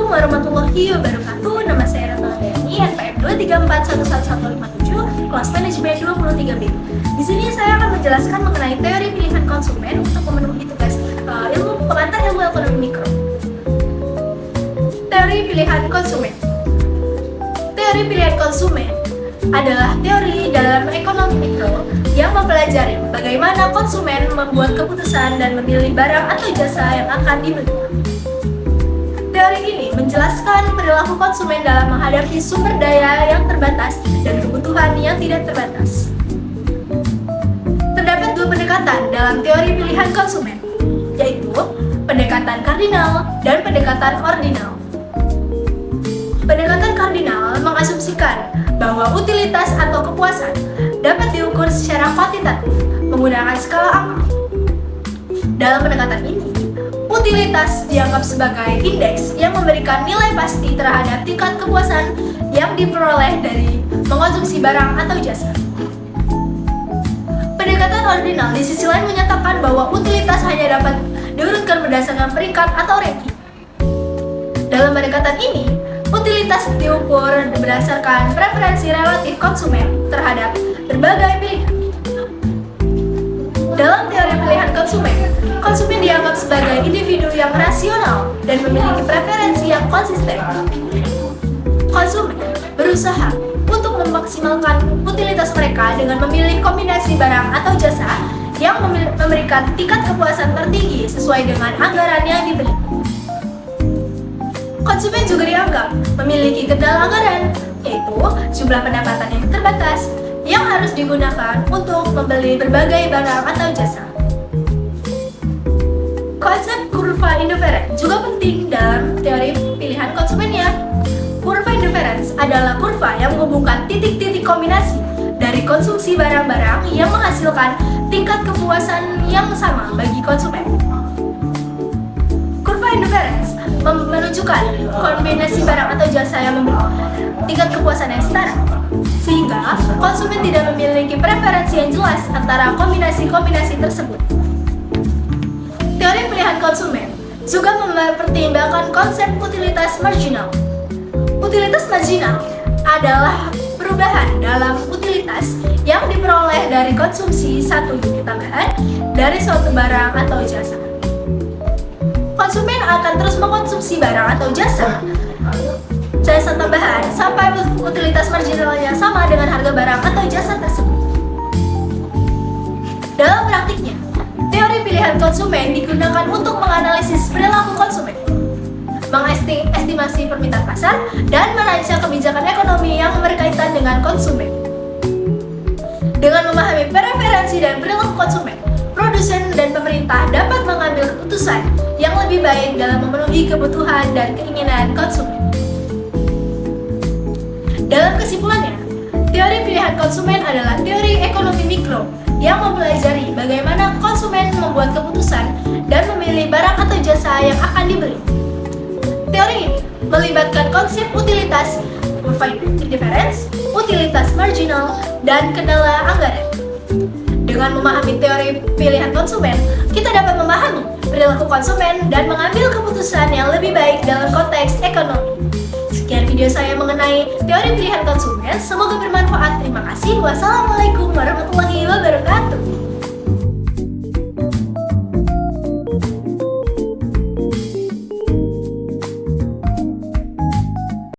Assalamualaikum warahmatullahi wabarakatuh. Nama saya Retno Andriani, NPM 2341157, kelas manajemen 23B. Di sini saya akan menjelaskan mengenai teori pilihan konsumen untuk memenuhi tugas pengantar ilmu ekonomi mikro. Teori pilihan konsumen. Teori pilihan konsumen adalah teori dalam ekonomi mikro yang mempelajari bagaimana konsumen membuat keputusan dan memilih barang atau jasa yang akan dibeli. Teori ini menjelaskan perilaku konsumen dalam menghadapi sumber daya yang terbatas dan kebutuhan yang tidak terbatas. Terdapat dua pendekatan dalam teori pilihan konsumen, yaitu pendekatan kardinal dan pendekatan ordinal. Pendekatan kardinal mengasumsikan bahwa utilitas atau kepuasan dapat diukur secara kuantitatif menggunakan skala angka. Dalam pendekatan ini, utilitas dianggap sebagai indeks yang memberikan nilai pasti terhadap tingkat kepuasan yang diperoleh dari mengonsumsi barang atau jasa. Pendekatan ordinal di sisi lain menyatakan bahwa utilitas hanya dapat diurutkan berdasarkan peringkat atau ranking. Dalam pendekatan ini, utilitas diukur berdasarkan preferensi relatif konsumen terhadap berbagai pilihan. Dalam teori pilihan konsumen dianggap sebagai individu yang rasional dan memiliki preferensi yang konsisten. Konsumen berusaha untuk memaksimalkan utilitas mereka dengan memilih kombinasi barang atau jasa yang memberikan tingkat kepuasan tertinggi sesuai dengan anggaran yang dibeli. Konsumen juga dianggap memiliki kendala anggaran, yaitu jumlah pendapatan yang terbatas yang harus digunakan untuk membeli berbagai barang atau jasa. Konsep kurva indifferent juga penting dalam teori pilihan konsumennya. Kurva indifference adalah kurva yang menghubungkan titik-titik kombinasi dari konsumsi barang-barang yang menghasilkan tingkat kepuasan yang sama bagi konsumen. Kurva indifference menunjukkan kombinasi barang atau jasa yang memiliki tingkat kepuasan yang setara, sehingga konsumen tidak memiliki preferensi yang jelas antara kombinasi-kombinasi tersebut. Teori pilihan konsumen juga mempertimbangkan konsep utilitas marginal. Utilitas marginal adalah perubahan dalam utilitas yang diperoleh dari konsumsi satu unit tambahan dari suatu barang atau jasa. Konsumen akan terus mengkonsumsi barang atau jasa tambahan sampai utilitas marginalnya sama dengan harga barang atau jasa tersebut. Dalam praktiknya, teori pilihan konsumen digunakan untuk menganalisis perilaku konsumen, mengestimasi permintaan pasar, dan merancang kebijakan ekonomi yang berkaitan dengan konsumen. Dengan memahami preferensi dan perilaku konsumen, produsen dan pemerintah dapat mengambil keputusan yang lebih baik dalam memenuhi kebutuhan dan keinginan konsumen. Dalam kesimpulannya, teori pilihan konsumen adalah teori ekonomi mikro yang mempelajari bagaimana konsumen membuat keputusan dan memilih barang atau jasa yang akan dibeli. Teori ini melibatkan konsep utilitas, kurva indifference, utilitas marginal, dan kendala anggaran. Dengan memahami teori pilihan konsumen, kita dapat memahami perilaku konsumen dan mengambil keputusan yang lebih baik dalam konteks ekonomi. Sekian video saya mengenai teori pilihan konsumen. Semoga bermanfaat. Terima kasih. Wassalamualaikum warahmatullahi wabarakatuh.